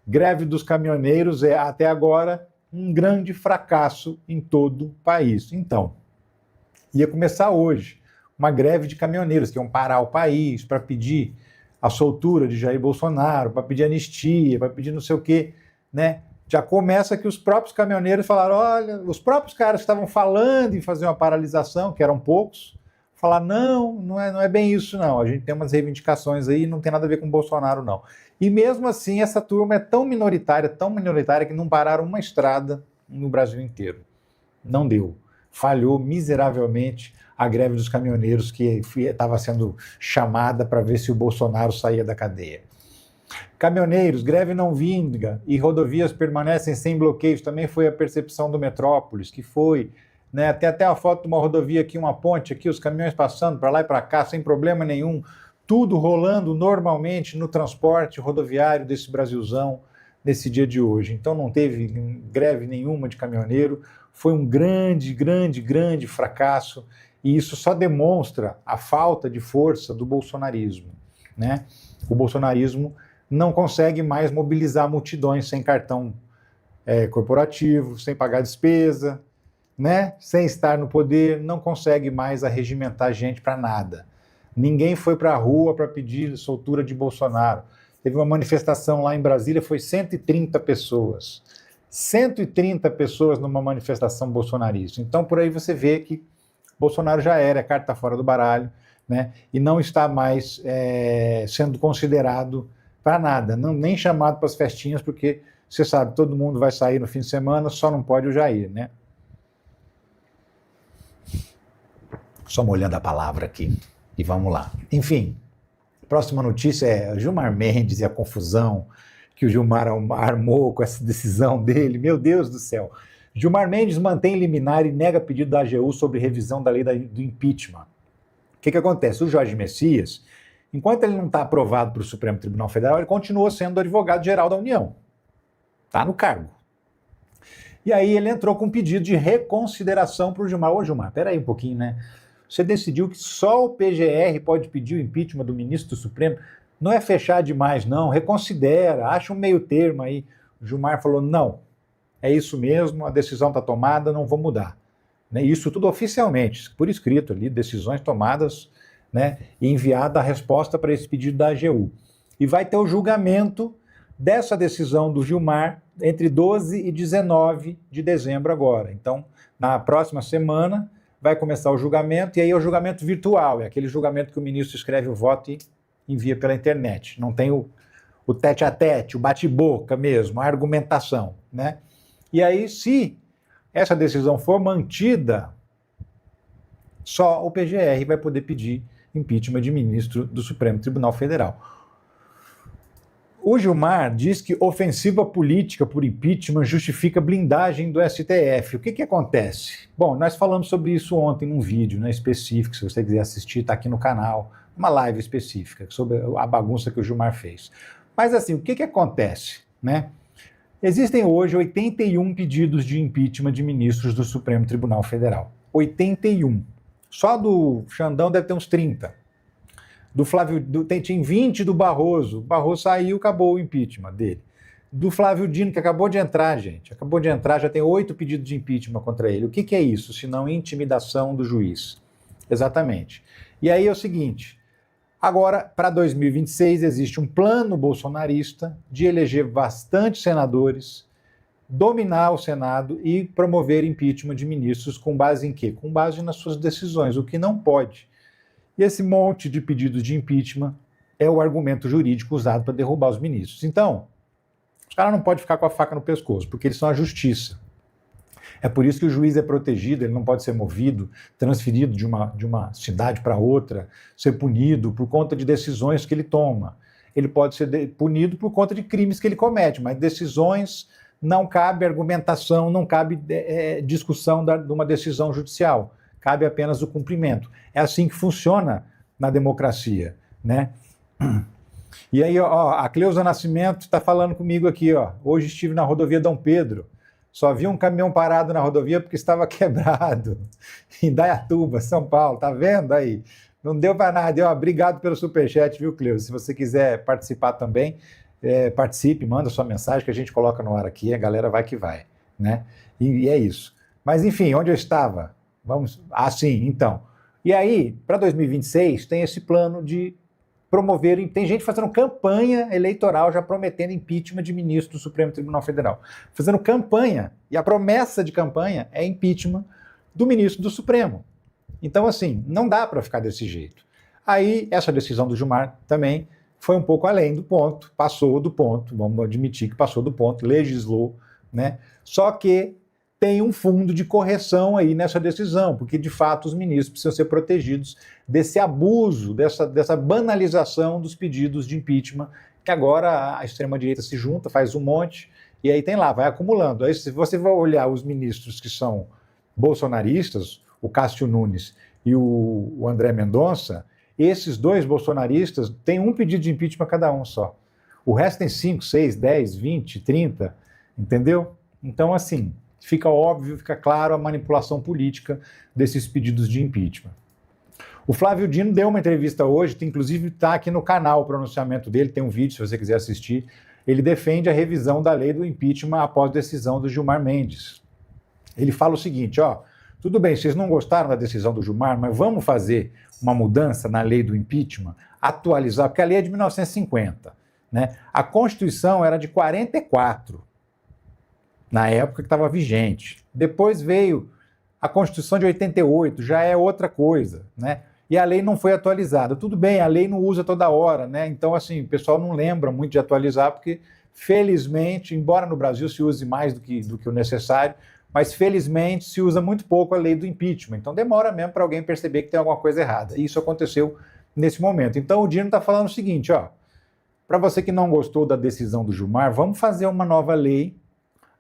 Greve dos caminhoneiros é, até agora, um grande fracasso em todo o país. Então, ia começar hoje uma greve de caminhoneiros, que iam parar o país para pedir a soltura de Jair Bolsonaro, para pedir anistia, para pedir não sei o quê, né? Já começa que os próprios caminhoneiros falaram, olha, os próprios caras que estavam falando em fazer uma paralisação, que eram poucos, falaram, não é bem isso não, a gente tem umas reivindicações aí, não tem nada a ver com o Bolsonaro não. E mesmo assim, essa turma é tão minoritária que não pararam uma estrada no Brasil inteiro. Não deu. Falhou miseravelmente a greve dos caminhoneiros que estava sendo chamada para ver se o Bolsonaro saía da cadeia. Caminhoneiros, greve não vinga e rodovias permanecem sem bloqueios, também foi a percepção do Metrópolis, que foi, né, tem até a foto de uma rodovia aqui, uma ponte aqui, os caminhões passando para lá e para cá, sem problema nenhum, tudo rolando normalmente no transporte rodoviário desse Brasilzão, nesse dia de hoje. Então não teve greve nenhuma de caminhoneiro, foi um grande fracasso, e isso só demonstra a falta de força do bolsonarismo, né? O bolsonarismo não consegue mais mobilizar multidões sem cartão corporativo, sem pagar despesa, né? Sem estar no poder, não consegue mais arregimentar gente para nada. Ninguém foi para a rua para pedir soltura de Bolsonaro. Teve uma manifestação lá em Brasília, foi 130 pessoas. 130 pessoas numa manifestação bolsonarista. Então, por aí você vê que Bolsonaro já era, a carta fora do baralho, né? E não está mais sendo considerado para nada, nem chamado para as festinhas, porque você sabe, todo mundo vai sair no fim de semana, só não pode o Jair, né? Só molhando a palavra aqui, e vamos lá. Enfim, próxima notícia é Gilmar Mendes e a confusão que o Gilmar armou com essa decisão dele, meu Deus do céu. Gilmar Mendes mantém liminar e nega pedido da AGU sobre revisão da lei do impeachment. O que acontece? O Jorge Messias, enquanto ele não está aprovado para o Supremo Tribunal Federal, ele continua sendo advogado-geral da União. Está no cargo. E aí ele entrou com um pedido de reconsideração para o Gilmar. Ô Gilmar, peraí um pouquinho, né? Você decidiu que só o PGR pode pedir o impeachment do ministro do Supremo. Não é fechar demais, não. Reconsidera, acha um meio termo aí. O Gilmar falou, não, é isso mesmo, a decisão está tomada, não vou mudar. Né? Isso tudo oficialmente, por escrito ali, decisões tomadas, né, e enviada a resposta para esse pedido da AGU. E vai ter o julgamento dessa decisão do Gilmar entre 12 e 19 de dezembro agora. Então, na próxima semana, vai começar o julgamento, e aí é o julgamento virtual, é aquele julgamento que o ministro escreve o voto e envia pela internet. Não tem o tete-a-tete, o bate-boca mesmo, a argumentação, né? E aí, se essa decisão for mantida, só o PGR vai poder pedir impeachment de ministro do Supremo Tribunal Federal. O Gilmar diz que ofensiva política por impeachment justifica blindagem do STF. O que acontece? Bom, nós falamos sobre isso ontem num vídeo, né, específico, se você quiser assistir, está aqui no canal, uma live específica sobre a bagunça que o Gilmar fez. Mas assim, o que acontece, né? Existem hoje 81 pedidos de impeachment de ministros do Supremo Tribunal Federal. 81. Só do Xandão deve ter uns 30. Do Flávio, tem 20 do Barroso. O Barroso saiu, acabou o impeachment dele. Do Flávio Dino, que acabou de entrar, gente. Acabou de entrar, já tem 8 pedidos de impeachment contra ele. O que é isso, se não intimidação do juiz? Exatamente. E aí é o seguinte, agora, para 2026, existe um plano bolsonarista de eleger bastante senadores, dominar o Senado e promover impeachment de ministros com base em quê? Com base nas suas decisões, o que não pode. E esse monte de pedidos de impeachment é o argumento jurídico usado para derrubar os ministros. Então, os caras não podem ficar com a faca no pescoço, porque eles são a justiça. É por isso que o juiz é protegido, ele não pode ser movido, transferido de uma cidade para outra, ser punido por conta de decisões que ele toma. Ele pode ser punido por conta de crimes que ele comete, mas decisões não cabe argumentação, não cabe discussão de uma decisão judicial. Cabe apenas o cumprimento. É assim que funciona na democracia, né? E aí, ó, a Cleusa Nascimento está falando comigo aqui, ó. Hoje estive na rodovia Dom Pedro. Só vi um caminhão parado na rodovia porque estava quebrado. Em Indaiatuba, São Paulo. Tá vendo aí? Não deu para nada. Ó, obrigado pelo superchat, viu, Cleusa? Se você quiser participar também, participe, manda sua mensagem que a gente coloca no ar aqui, a galera vai que vai, né? E é isso. Mas enfim, onde eu estava? Sim, então. E aí, para 2026, tem esse plano de promover, tem gente fazendo campanha eleitoral já prometendo impeachment de ministro do Supremo Tribunal Federal. Fazendo campanha, e a promessa de campanha é impeachment do ministro do Supremo. Então, assim, não dá para ficar desse jeito. Aí, essa decisão do Gilmar também foi um pouco além do ponto, passou do ponto, vamos admitir que passou do ponto, legislou, né? Só que tem um fundo de correção aí nessa decisão, porque de fato os ministros precisam ser protegidos desse abuso, dessa banalização dos pedidos de impeachment, que agora a extrema-direita se junta, faz um monte, e aí tem lá, vai acumulando. Aí se você vai olhar os ministros que são bolsonaristas, o Cássio Nunes e o André Mendonça, esses dois bolsonaristas têm um pedido de impeachment cada um só. O resto tem 5, 6, 10, 20, 30, entendeu? Então, assim, fica óbvio, fica claro a manipulação política desses pedidos de impeachment. O Flávio Dino deu uma entrevista hoje, inclusive está aqui no canal o pronunciamento dele, tem um vídeo se você quiser assistir. Ele defende a revisão da lei do impeachment após decisão do Gilmar Mendes. Ele fala o seguinte, tudo bem, vocês não gostaram da decisão do Gilmar, mas vamos fazer uma mudança na lei do impeachment, atualizar, porque a lei é de 1950, né? A Constituição era de 44, na época que estava vigente. Depois veio a Constituição de 88, já é outra coisa, né? E a lei não foi atualizada. Tudo bem, a lei não usa toda hora, né? Então, assim, o pessoal não lembra muito de atualizar, porque, felizmente, embora no Brasil se use mais do que o necessário, mas, felizmente, se usa muito pouco a lei do impeachment. Então, demora mesmo para alguém perceber que tem alguma coisa errada. E isso aconteceu nesse momento. Então, o Dino está falando o seguinte, para você que não gostou da decisão do Gilmar, vamos fazer uma nova lei,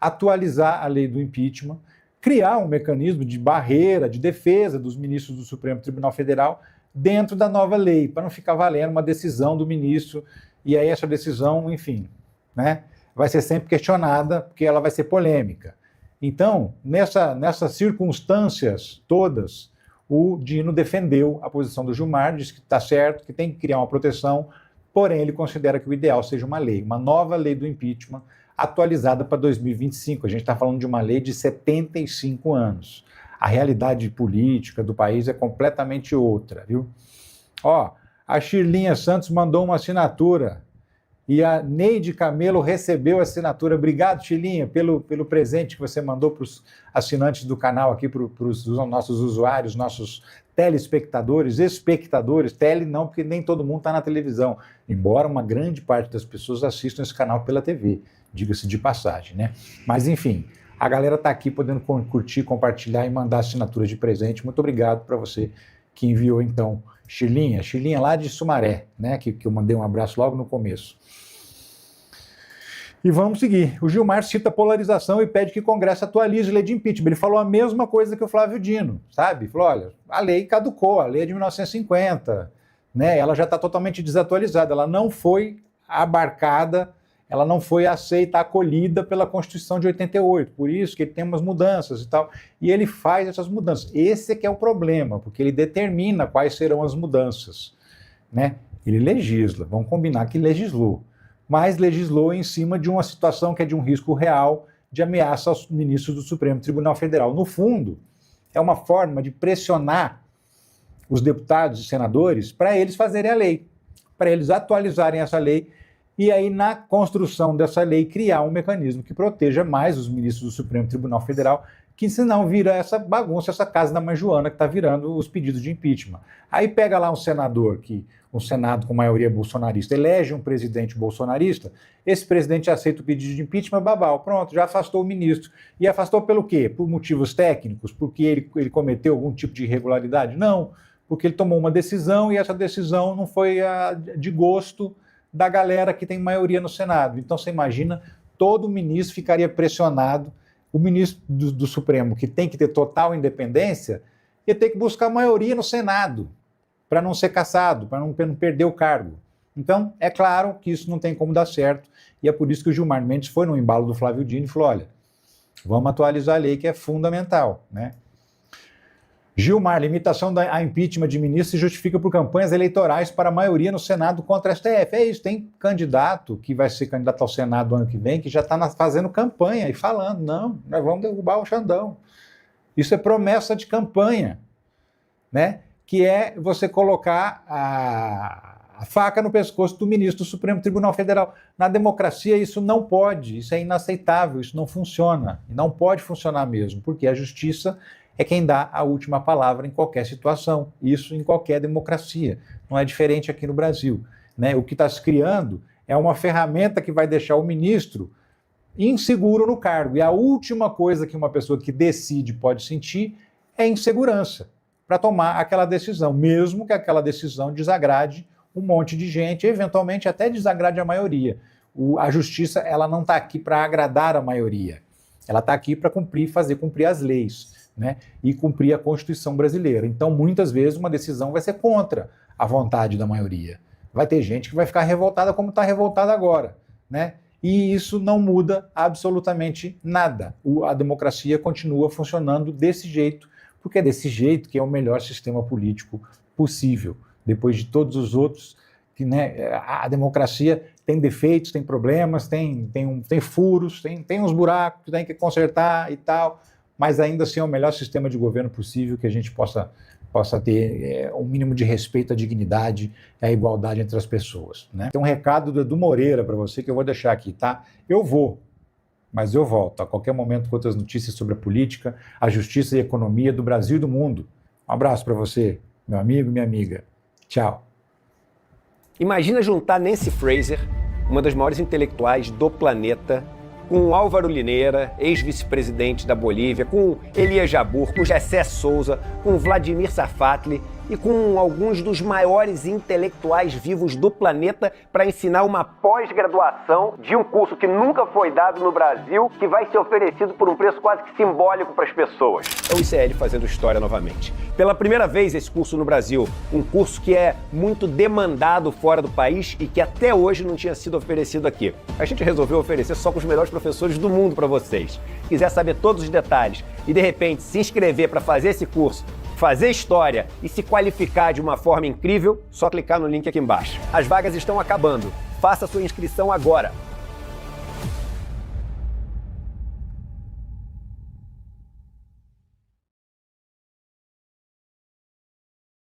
atualizar a lei do impeachment, criar um mecanismo de barreira, de defesa dos ministros do Supremo Tribunal Federal dentro da nova lei, para não ficar valendo uma decisão do ministro, e aí essa decisão, enfim, né, vai ser sempre questionada, porque ela vai ser polêmica. Então, nessas circunstâncias todas, o Dino defendeu a posição do Gilmar, disse que está certo, que tem que criar uma proteção, porém ele considera que o ideal seja uma lei, uma nova lei do impeachment, atualizada para 2025. A gente está falando de uma lei de 75 anos. A realidade política do país é completamente outra, viu? A Shirlinha Santos mandou uma assinatura e a Neide Camelo recebeu a assinatura. Obrigado, Shirlinha, pelo presente que você mandou para os assinantes do canal aqui, para os nossos usuários, nossos telespectadores, espectadores, tele não, porque nem todo mundo está na televisão, embora uma grande parte das pessoas assistam esse canal pela TV, diga-se de passagem, né? Mas, enfim, a galera está aqui podendo curtir, compartilhar e mandar assinatura de presente. Muito obrigado para você que enviou, então, Shirlinha lá de Sumaré, né? Que eu mandei um abraço logo no começo. E vamos seguir. O Gilmar cita polarização e pede que o Congresso atualize a lei de impeachment. Ele falou a mesma coisa que o Flávio Dino, sabe? Falou, olha, a lei caducou, a lei é de 1950, né? Ela já está totalmente desatualizada, ela não foi abarcada, ela não foi aceita, acolhida pela Constituição de 88, por isso que ele tem umas mudanças e tal, e ele faz essas mudanças. Esse é que é o problema, porque ele determina quais serão as mudanças, né? Ele legisla, vamos combinar que legislou, mas legislou em cima de uma situação que é de um risco real de ameaça aos ministros do Supremo Tribunal Federal. No fundo, é uma forma de pressionar os deputados e senadores para eles fazerem a lei, para eles atualizarem essa lei e aí, na construção dessa lei, criar um mecanismo que proteja mais os ministros do Supremo Tribunal Federal, que senão vira essa bagunça, essa casa da mãe Joana que está virando os pedidos de impeachment. Aí pega lá um senador, um Senado com maioria bolsonarista, elege um presidente bolsonarista, esse presidente aceita o pedido de impeachment, babau, pronto, já afastou o ministro. E afastou pelo quê? Por motivos técnicos? Porque ele cometeu algum tipo de irregularidade? Não, porque ele tomou uma decisão e essa decisão não foi de gosto da galera que tem maioria no Senado. Então você imagina, todo ministro ficaria pressionado, o ministro do Supremo, que tem que ter total independência, ia ter que buscar maioria no Senado, para não ser cassado, para não perder o cargo. Então, é claro que isso não tem como dar certo, e é por isso que o Gilmar Mendes foi no embalo do Flávio Dino e falou, olha, vamos atualizar a lei que é fundamental, né? Gilmar, limitação a impeachment de ministro se justifica por campanhas eleitorais para a maioria no Senado contra a STF. É isso, tem candidato que vai ser candidato ao Senado ano que vem que já está fazendo campanha e falando, não, nós vamos derrubar o Xandão. Isso é promessa de campanha, né? Que é você colocar a faca no pescoço do ministro do Supremo Tribunal Federal. Na democracia isso não pode, isso é inaceitável, isso não funciona. E não pode funcionar mesmo, porque a justiça é quem dá a última palavra em qualquer situação. Isso em qualquer democracia. Não é diferente aqui no Brasil, né? O que está se criando é uma ferramenta que vai deixar o ministro inseguro no cargo. E a última coisa que uma pessoa que decide pode sentir é insegurança para tomar aquela decisão, mesmo que aquela decisão desagrade um monte de gente, eventualmente até desagrade a maioria. A justiça ela não está aqui para agradar a maioria. Ela está aqui para fazer cumprir as leis, né? E cumprir a Constituição brasileira. Então, muitas vezes, uma decisão vai ser contra a vontade da maioria. Vai ter gente que vai ficar revoltada como está revoltada agora, né? E isso não muda absolutamente nada. A democracia continua funcionando desse jeito, porque é desse jeito que é o melhor sistema político possível. Depois de todos os outros, que, né, a democracia tem defeitos, tem problemas, tem furos, tem uns buracos que tem que consertar e tal, mas ainda assim é o melhor sistema de governo possível que a gente possa ter um mínimo de respeito à dignidade e à igualdade entre as pessoas, né? Tem um recado do Edu Moreira para você que eu vou deixar aqui, tá? Eu vou, mas eu volto a qualquer momento com outras notícias sobre a política, a justiça e a economia do Brasil e do mundo. Um abraço para você, meu amigo e minha amiga. Tchau. Imagina juntar Nancy Fraser, uma das maiores intelectuais do planeta, com Álvaro Lineira, ex-vice-presidente da Bolívia, com Elias Jabbour, com Gessé Souza, com Vladimir Safatli e com alguns dos maiores intelectuais vivos do planeta para ensinar uma pós-graduação de um curso que nunca foi dado no Brasil, que vai ser oferecido por um preço quase que simbólico para as pessoas. É o ICL fazendo história novamente. Pela primeira vez esse curso no Brasil, um curso que é muito demandado fora do país e que até hoje não tinha sido oferecido aqui. A gente resolveu oferecer só com os melhores professores do mundo para vocês. Se quiser saber todos os detalhes e de repente se inscrever para fazer esse curso, fazer história e se qualificar de uma forma incrível, só clicar no link aqui embaixo. As vagas estão acabando. Faça sua inscrição agora.